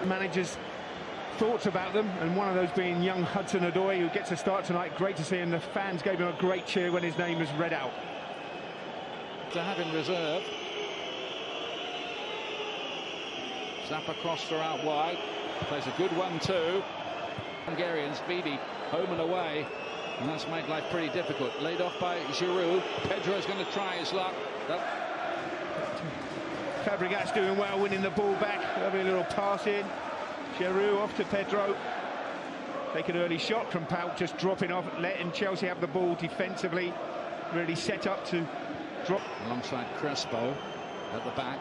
Managers' thoughts about them, and one of those being young Hudson-Odoi, who gets a start tonight. Great to see him. The fans gave him a great cheer when his name was read out. To have in reserve. Zappa Costa out wide. Plays a good one too. Hungarian speedy, home and away. And that's made life pretty difficult. Laid off by Giroud. Pedro's going to try his luck. Fabregas doing well, winning the ball back. Lovely little pass in. Giroud off to Pedro. Take an early shot from paok, just dropping off, letting Chealsea have the ball defensively. Really set up to drop. Alongside Crespo at the back.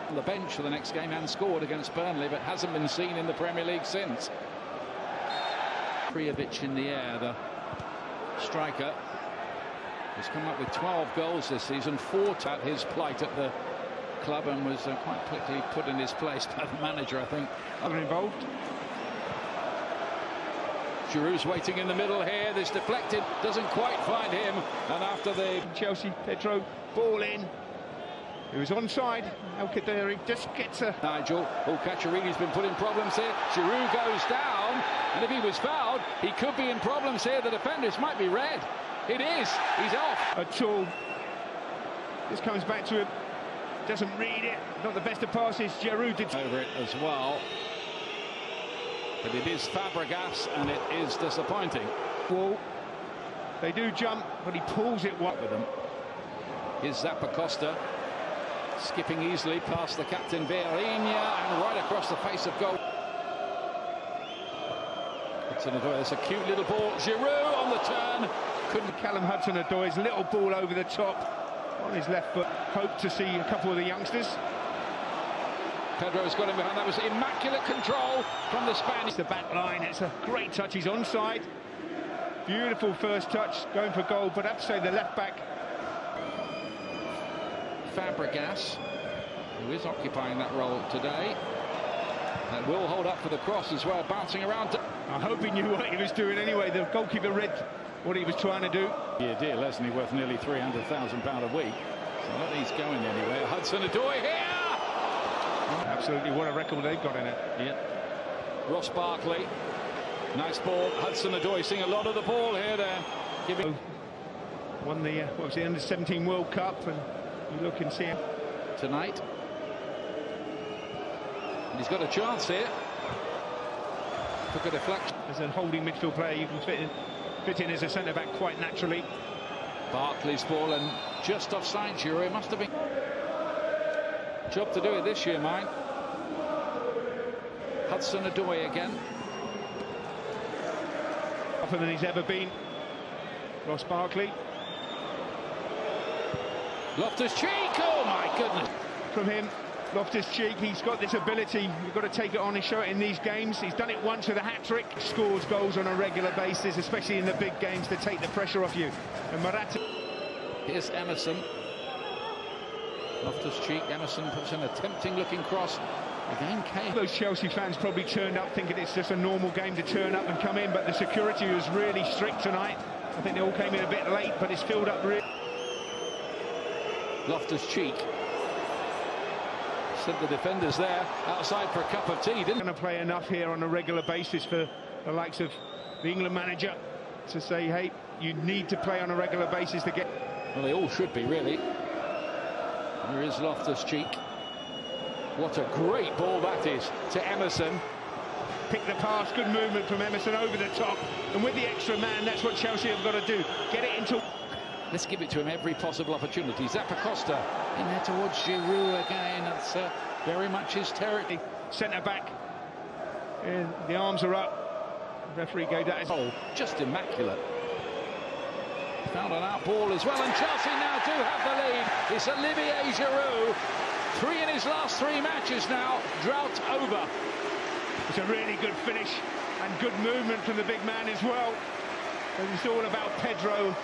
On the bench for the next game and scored against Burnley, but hasn't been seen in the Premier League since. Prijovic in the air, the striker. He's come up with 12 goals this season, fought at his plight at the club and was quite quickly put in his place by the manager, I think. Other involved. Giroud's waiting in the middle here. This deflected, doesn't quite find him. And after the Chealsea, Pedro, ball in. He was onside. How could he just get to Nigel? Oh, Cacciarini's been put in problems here. Giroud goes down, and if he was fouled, he could be in problems here. The defenders might be red. It is. He's off. At all. This comes back to him. Doesn't read it. Not the best of passes. Giroud did over it as well. But it is Fabregas, and it is disappointing. Well, they do jump, but he pulls it wide with them. Here's Zappa Costa. Skipping easily past the captain Vieirinha and right across the face of goal. Hudson-Odoi, a cute little ball. Giroud on the turn. Couldn't Callum Hudson-Odoi's little ball over the top on his left foot. Hope to see a couple of the youngsters. Pedro's got him behind. That was immaculate control from the Spaniard. It's the back line. It's a great touch. He's onside. Beautiful first touch, going for goal, but I have to say the left back. Fabregas, who is occupying that role today, and will hold up for the cross as well, bouncing around. I hope he knew what he was doing anyway. The goalkeeper read what he was trying to do. Yeah, deal, isn't he? Worth nearly £300,000 a week. So not he's going anywhere. Hudson-Odoi here! Absolutely, what a record they've got in it. Yeah. Ross Barkley, nice ball. Hudson-Odoi seeing a lot of the ball here. They're giving. Won the what was the Under-17 World Cup, and you look and see him tonight. And he's got a chance here. Took a deflection. As a holding midfield player, you can fit in as a centre-back quite naturally. Barkley's ball and just offside. Giroud must have been. Job to do it this year, mine. Hudson-Odoi again. Tougher than he's ever been. Ross Barkley. Loftus-Cheek, oh my goodness. From him, Loftus-Cheek, he's got this ability. You've got to take it on and show it in these games. He's done it once with a hat-trick. Scores goals on a regular basis, especially in the big games, to take the pressure off you. And Morata. Here's Emerson. Loftus-Cheek, Emerson puts in a tempting-looking cross. Again, came. Those Chelsea fans probably turned up thinking it's just a normal game to turn up and come in, but the security was really strict tonight. I think they all came in a bit late, but it's filled up really. Loftus-Cheek sent the defenders there outside for a cup of tea. Didn't going to play enough here on a regular basis for the likes of the England manager to say, hey, you need to play on a regular basis to get. Well, they all should be, really. There is Loftus-Cheek. What a great ball that is to Emerson. Pick the pass, good movement from Emerson over the top, and with the extra man, that's what Chelsea have got to do. Get it into. Let's give it to him every possible opportunity. Zappa Costa in there towards Giroud again. That's very much his territory. Centre back. The arms are up. The referee gave that as oh, just immaculate. Found an out ball as well, and Chelsea now do have the lead. It's Olivier Giroud. 3 in his last 3 matches now. Drought over. It's a really good finish and good movement from the big man as well. And it's all about Pedro.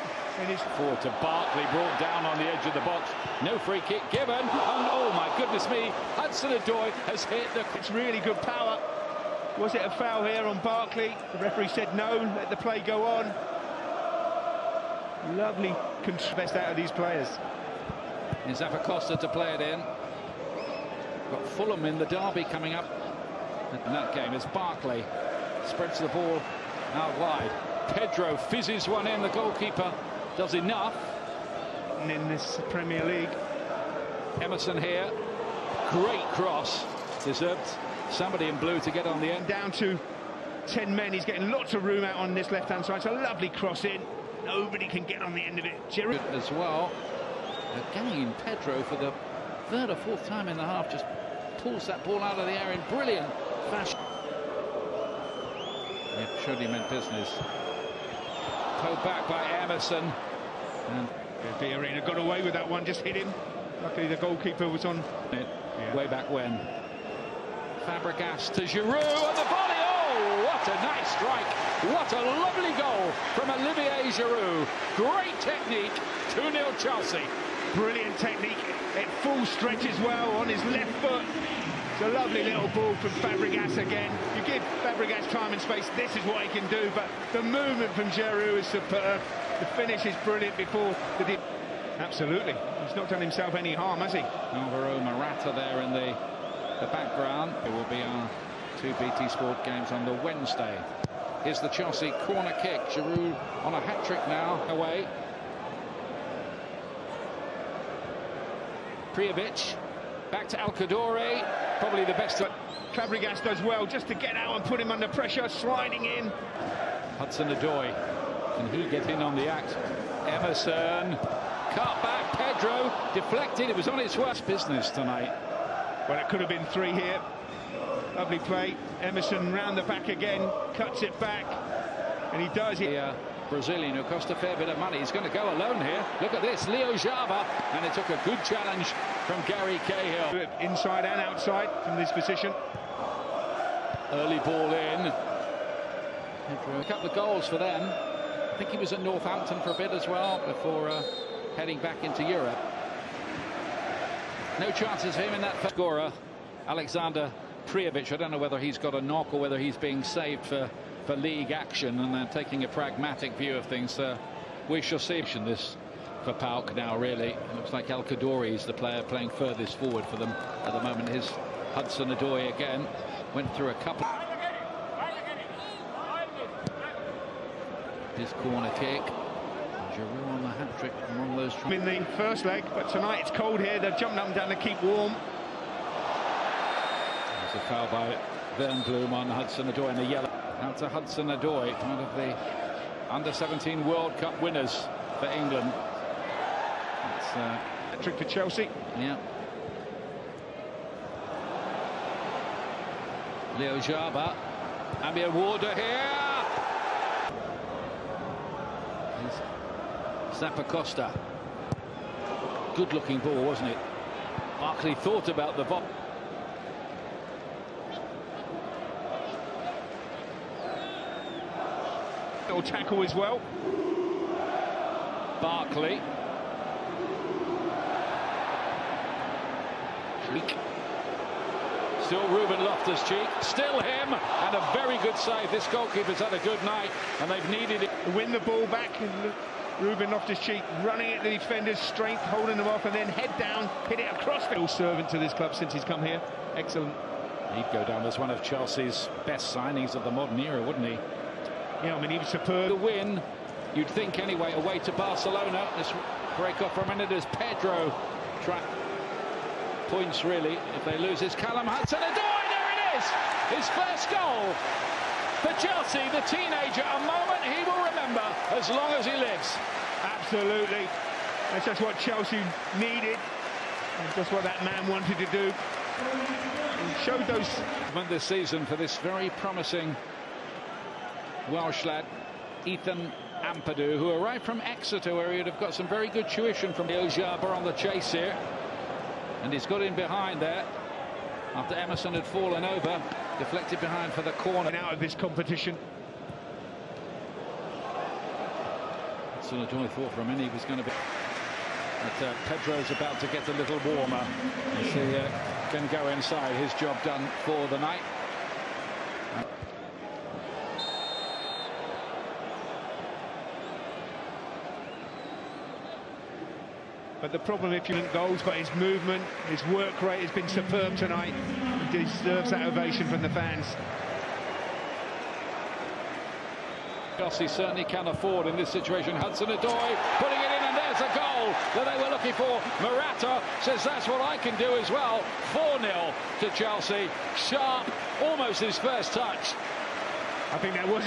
Forward to Barkley, brought down on the edge of the box. No free kick given. And oh my goodness me, Hudson-Odoi has hit the. It's really good power. Was it a foul here on Barkley? The referee said no, let the play go on. Lovely best out of these players. Is Costa to play it in. Got Fulham in the derby coming up in that game as Barkley spreads the ball out wide. Pedro fizzes one in. The goalkeeper does enough. And in this Premier League, Emerson here. Great cross. Deserved somebody in blue to get on the end. Down to 10 men. He's getting lots of room out on this left-hand side. It's a lovely cross in. Nobody can get on the end of it. Good as well. Again, Pedro for the third or fourth time in the half just pulls that ball out of the air in brilliant fashion. Yeah, surely meant business. Pulled back by Emerson. And the arena got away with that one, just hit him. Luckily the goalkeeper was on it. Yeah. Way back when. Fabregas to Giroud and the volley. Oh, what a nice strike. What a lovely goal from Olivier Giroud. Great technique. 2-0 Chelsea. Brilliant technique at full stretch as well on his left foot. It's a lovely little ball from Fabregas again. You give Fabregas time and space, this is what he can do, but the movement from Giroud is superb. The finish is brilliant before the... Absolutely. He's not done himself any harm, has he? Alvaro Morata there in the background. It will be our 2 BT Sport games on the Wednesday. Here's the Chelsea corner kick. Giroud on a hat-trick now, away. Prijovic, back to Al-Kadori, probably the best. Fabregas does well just to get out and put him under pressure, sliding in. Hudson-Odoi, can he get in on the act? Emerson, cut back, Pedro, deflected, it was on its worst business tonight. Well, it could have been 3 here. Lovely play. Emerson round the back again, cuts it back, and he does it. The Brazilian who cost a fair bit of money. He's going to go alone here. Look at this, Leo Java, and it took a good challenge from Gary Cahill. Inside and outside from this position. Early ball in. A couple of goals for them. I think he was at Northampton for a bit as well before heading back into Europe. No chances for him in that first scorer. Alexander Prijovic, I don't know whether he's got a knock or whether he's being saved for league action, and they're taking a pragmatic view of things. We shall see this for PAOK now, really. It looks like Al-Kadori is the player playing furthest forward for them at the moment. His Hudson-Odoi again went through a couple. His corner kick. Giroud on the hat-trick from one of those. In the first leg, but tonight it's cold here. They're jumping up and down to keep warm. There's a foul by Wernbloem on Hudson-Odoi in the yellow. Out to Hudson-Odoi, one of the under-17 World Cup winners for England. It's a trick for Chelsea. Yeah. Leo Jaba, Amir Warder here. Here's Costa. Good-looking ball, wasn't it? Barkley thought about the ball. Little tackle as well. Barkley. Still Ruben Loftus-Cheek. Still him. And a very good save. This goalkeeper's had a good night, and they've needed it. Win the ball back. Ruben Loftus-Cheek running at the defender's strength, holding them off, and then head down, hit it across. Still servant to this club since he's come here. Excellent. He'd go down as one of Chelsea's best signings of the modern era, wouldn't he? Yeah, I mean, he was superb. The win, you'd think anyway, away to Barcelona. Let's break off for a minute as Pedro points, really, if they lose. It's Callum Hudson-Odoi, there it is! His first goal for Chelsea, the teenager, a moment he will remember as long as he lives. Absolutely. That's just what Chelsea needed, and just what that man wanted to do. He showed those... This season for this very promising Welsh lad, Ethan Ampadu, who arrived from Exeter, where he'd have got some very good tuition from Leo Jaba on the chase here. And he's got in behind there after Emerson had fallen over, deflected behind for the corner. Out of this competition. Hudson-Odoi thought for a minute he was going to be... But Pedro's about to get a little warmer as he can go inside. His job done for the night. But the problem if you look at goals, but his movement, his work rate has been superb tonight. He deserves that ovation from the fans. Chealsea certainly can afford in this situation. Hudson-Odoi putting it in, and there's a goal that they were looking for. Morata says that's what I can do as well. 4-0 to Chelsea. Sharp, almost his first touch. I think that was